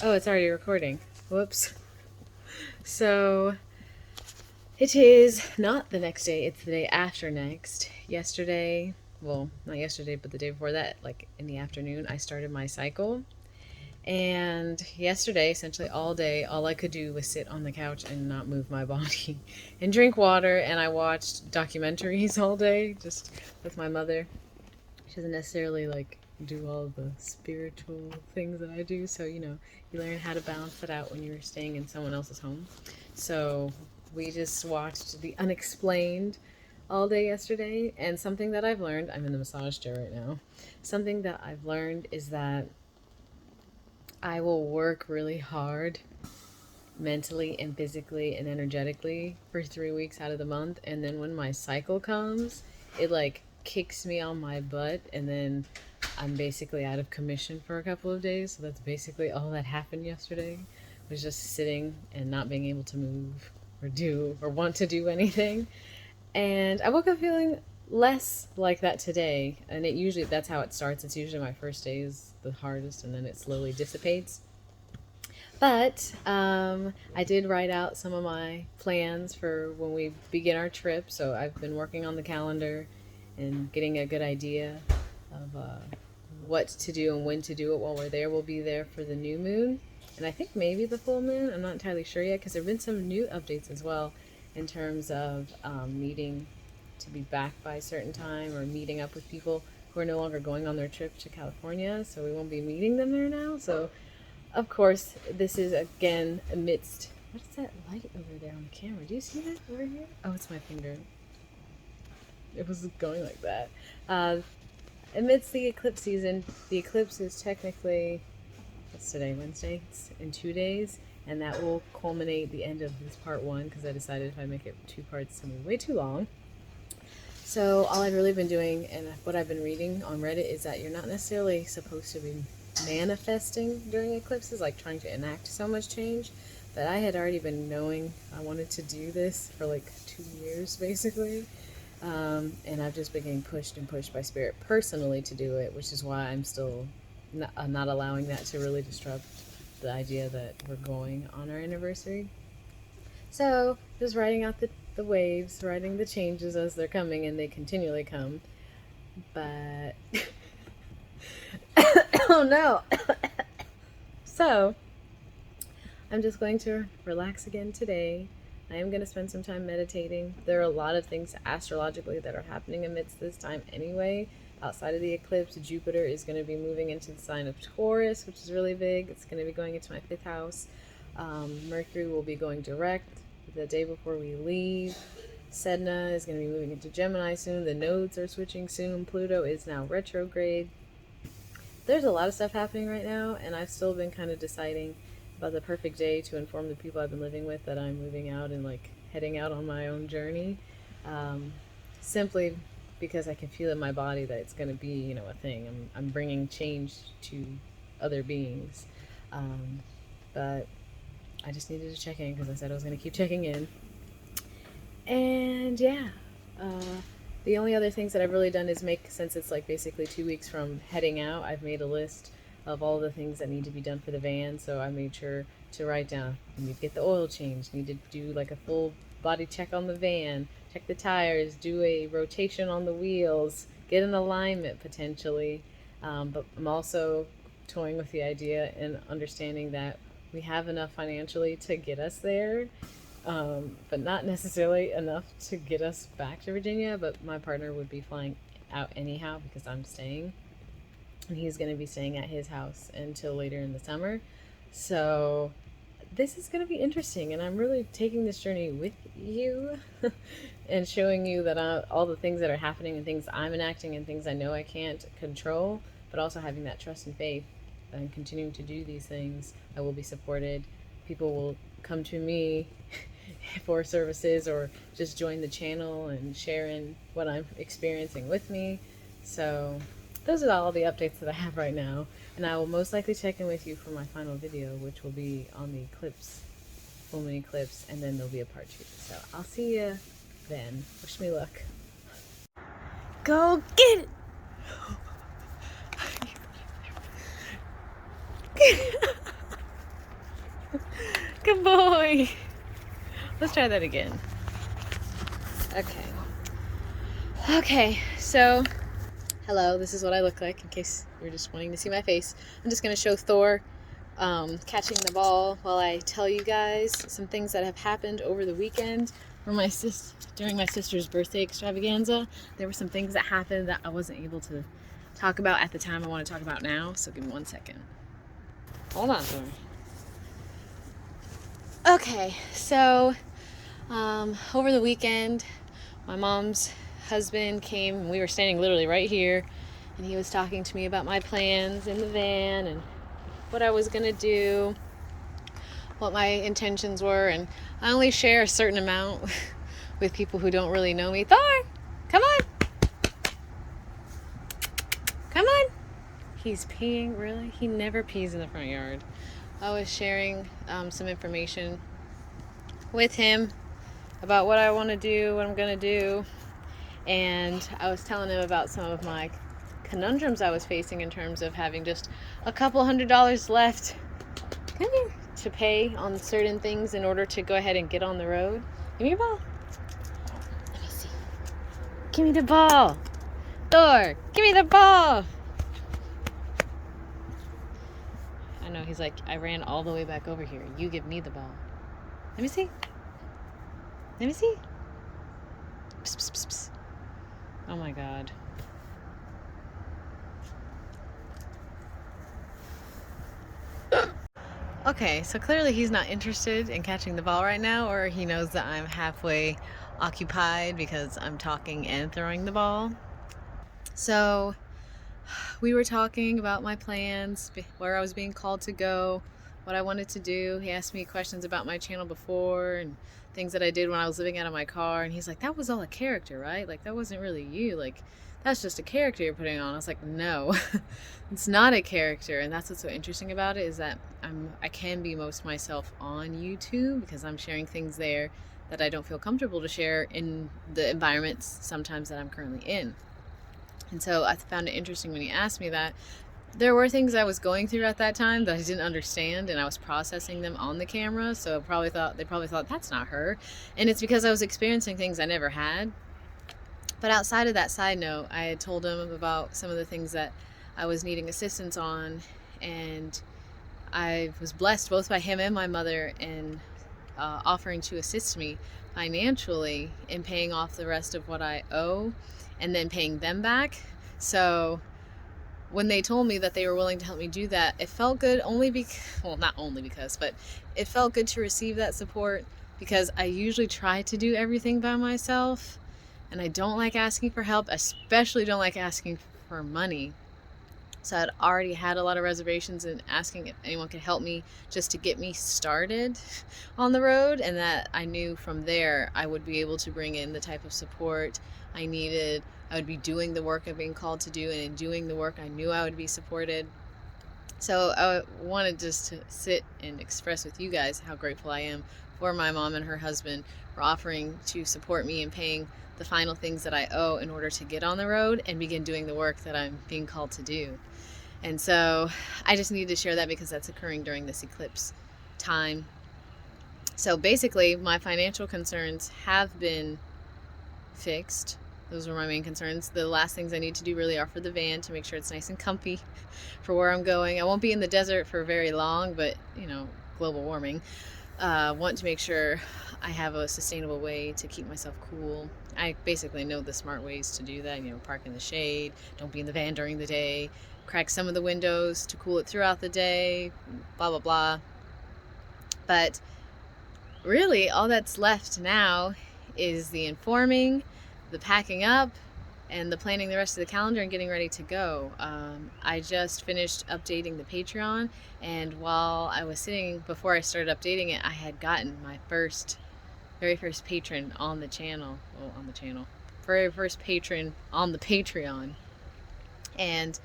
Oh, it's already recording. Whoops. So, it is not the next day, it's the day after next. Yesterday, well, not yesterday, but the day before that, like in the afternoon, I started my cycle. And yesterday, essentially all day, all I could do was sit on the couch and not move my body and drink water. And I watched documentaries all day just with my mother. She doesn't necessarily like do all the spiritual things that I do. So, you learn how to balance it out when you're staying in someone else's home. So, we just watched The Unexplained all day yesterday. And something that I've learned, I'm in the massage chair right now. Something that I've learned is that I will work really hard mentally and physically and energetically for 3 weeks out of the month. And then when my cycle comes, it like kicks me on my butt. And then I'm basically out of commission for a couple of days. So that's basically all that happened yesterday, was just sitting and not being able to move or do or want to do anything. And I woke up feeling less like that today. And that's how it starts. It's usually my first day is the hardest, and then it slowly dissipates. But I did write out some of my plans for when we begin our trip. So I've been working on the calendar and getting a good idea of what to do and when to do it while we're there. We'll be there for the new moon, and I think maybe the full moon. I'm not entirely sure yet because there have been some new updates as well in terms of needing to be back by a certain time or meeting up with people who are no longer going on their trip to California. So we won't be meeting them there now. So of course, this is again amidst. What is that light over there on the camera? Do you see that over here? Oh, it's my finger. It was going like that. Amidst the eclipse season, the eclipse is technically, what's today, Wednesday? It's in 2 days, and that will culminate the end of this part one because I decided if I make it 2 parts, it's going to be way too long. So all I've really been doing and what I've been reading on Reddit is that you're not necessarily supposed to be manifesting during eclipses, like trying to enact so much change. But I had already been knowing I wanted to do this for like 2 years basically. And I've just been getting pushed and pushed by spirit personally to do it, which is why I'm still not allowing that to really disrupt the idea that we're going on our anniversary. So just writing out the waves, writing the changes as they're coming, and they continually come. But oh no. So I'm just going to relax again today. I am going to spend some time meditating. There are a lot of things astrologically that are happening amidst this time anyway. Outside of the eclipse, Jupiter is going to be moving into the sign of Taurus, which is really big. It's going to be going into my 5th house. Mercury will be going direct the day before we leave. Sedona is going to be moving into Gemini soon. The nodes are switching soon. Pluto is now retrograde. There's a lot of stuff happening right now, and I've still been kind of deciding about the perfect day to inform the people I've been living with that I'm moving out and like heading out on my own journey. Simply because I can feel in my body that it's going to be, a thing. I'm bringing change to other beings. But I just needed to check in because I said I was going to keep checking in. And yeah, the only other things that I've really done is since it's like basically 2 weeks from heading out, I've made a list of all the things that need to be done for the van. So I made sure to write down, I need to get the oil changed, need to do like a full body check on the van, check the tires, do a rotation on the wheels, get an alignment potentially. But I'm also toying with the idea and understanding that we have enough financially to get us there. But not necessarily enough to get us back to Virginia, but my partner would be flying out anyhow because I'm staying, and he's going to be staying at his house until later in the summer. So this is going to be interesting, and I'm really taking this journey with you and showing you that all the things that are happening and things I'm enacting and things I know I can't control, but also having that trust and faith and continuing to do these things, I will be supported. People will come to me for services or just join the channel and share in what I'm experiencing with me. So those are all the updates that I have right now, and I will most likely check in with you for my final video, which will be on the eclipse, full moon eclipse, and then there'll be a part 2. So I'll see you then. Wish me luck. Go get it! Good boy. Let's try that again. Okay. Okay, so hello, this is what I look like in case you're just wanting to see my face. I'm just going to show Thor catching the ball while I tell you guys some things that have happened over the weekend during my sister's birthday extravaganza. There were some things that happened that I wasn't able to talk about at the time I want to talk about now, so give me 1 second. Hold on, Thor. Okay, so over the weekend, my mom's husband came and we were standing literally right here, and he was talking to me about my plans in the van and what I was gonna do, what my intentions were, and I only share a certain amount with people who don't really know me. Thor, come on. Come on. He's peeing, really? He never pees in the front yard. I was sharing some information with him about what I want to do, what I'm going to do, and I was telling him about some of my conundrums I was facing in terms of having just a couple $100 left to pay on certain things in order to go ahead and get on the road. Give me your ball. Let me see. Give me the ball. Thor, give me the ball. I know, he's like, I ran all the way back over here. You give me the ball. Let me see. Let me see. Psst, psst, psst, psst. Oh my God. Okay, so clearly he's not interested in catching the ball right now, or he knows that I'm halfway occupied because I'm talking and throwing the ball. So we were talking about my plans, where I was being called to go, what I wanted to do. He asked me questions about my channel before and things that I did when I was living out of my car, and he's like, that was all a character, right? Like, that wasn't really you. Like, that's just a character you're putting on. I was like, no, it's not a character. And that's what's so interesting about it, is that I can be most myself on YouTube because I'm sharing things there that I don't feel comfortable to share in the environments sometimes that I'm currently in. And so I found it interesting when he asked me that. There were things I was going through at that time that I didn't understand, and I was processing them on the camera. So they probably thought that's not her, and it's because I was experiencing things I never had. But outside of that side note, I had told him about some of the things that I was needing assistance on, and I was blessed both by him and my mother in offering to assist me financially in paying off the rest of what I owe and then paying them back. So when they told me that they were willing to help me do that, it felt good not only because, but it felt good to receive that support, because I usually try to do everything by myself, and I don't like asking for help, especially don't like asking for money. So I'd already had a lot of reservations in asking if anyone could help me just to get me started on the road, and that I knew from there I would be able to bring in the type of support I needed. I would be doing the work I'm being called to do, and in doing the work I knew I would be supported. So I wanted just to sit and express with you guys how grateful I am for my mom and her husband for offering to support me in paying the final things that I owe in order to get on the road and begin doing the work that I'm being called to do. And so I just needed to share that because that's occurring during this eclipse time. So basically, my financial concerns have been fixed. Those were my main concerns. The last things I need to do really are for the van, to make sure it's nice and comfy for where I'm going. I won't be in the desert for very long, but global warming. Want to make sure I have a sustainable way to keep myself cool. I basically know the smart ways to do that. Park in the shade, don't be in the van during the day, crack some of the windows to cool it throughout the day, blah, blah, blah. But really, all that's left now is the informing, the packing up, and the planning the rest of the calendar and getting ready to go. I just finished updating the Patreon, and while I was sitting, before I started updating it, I had gotten my very first patron on the channel. Very first patron on the Patreon. And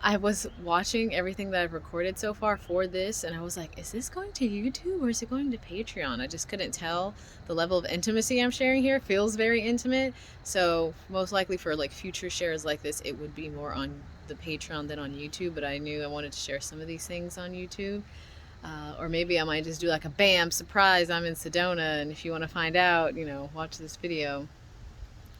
I was watching everything that I've recorded so far for this, and I was like, is this going to YouTube or is it going to Patreon? I just couldn't tell. The level of intimacy I'm sharing here feels very intimate, so most likely for future shares like this, it would be more on the Patreon than on YouTube, but I knew I wanted to share some of these things on YouTube. Or maybe I might just do like a bam, surprise, I'm in Sedona, and if you want to find out, watch this video.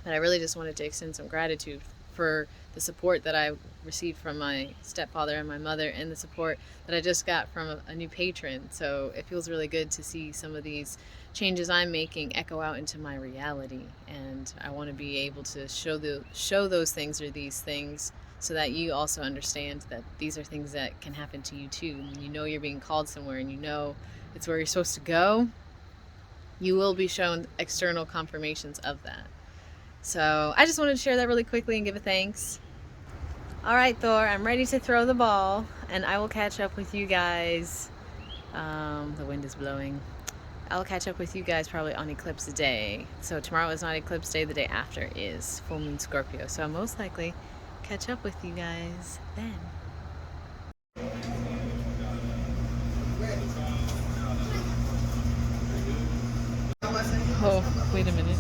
But I really just wanted to extend some gratitude for the support that I received from my stepfather and my mother, and the support that I just got from a new patron. So it feels really good to see some of these changes I'm making echo out into my reality, and I want to be able to show those things, or these things, so that you also understand that these are things that can happen to you too. When you know you're being called somewhere and you know it's where you're supposed to go, you will be shown external confirmations of that. So I just wanted to share that really quickly and give a thanks. All right, Thor, I'm ready to throw the ball, and I will catch up with you guys. The wind is blowing. I'll catch up with you guys probably on Eclipse Day. So tomorrow is not Eclipse Day. The day after is Full Moon Scorpio. So I'll most likely catch up with you guys then. Oh, wait a minute.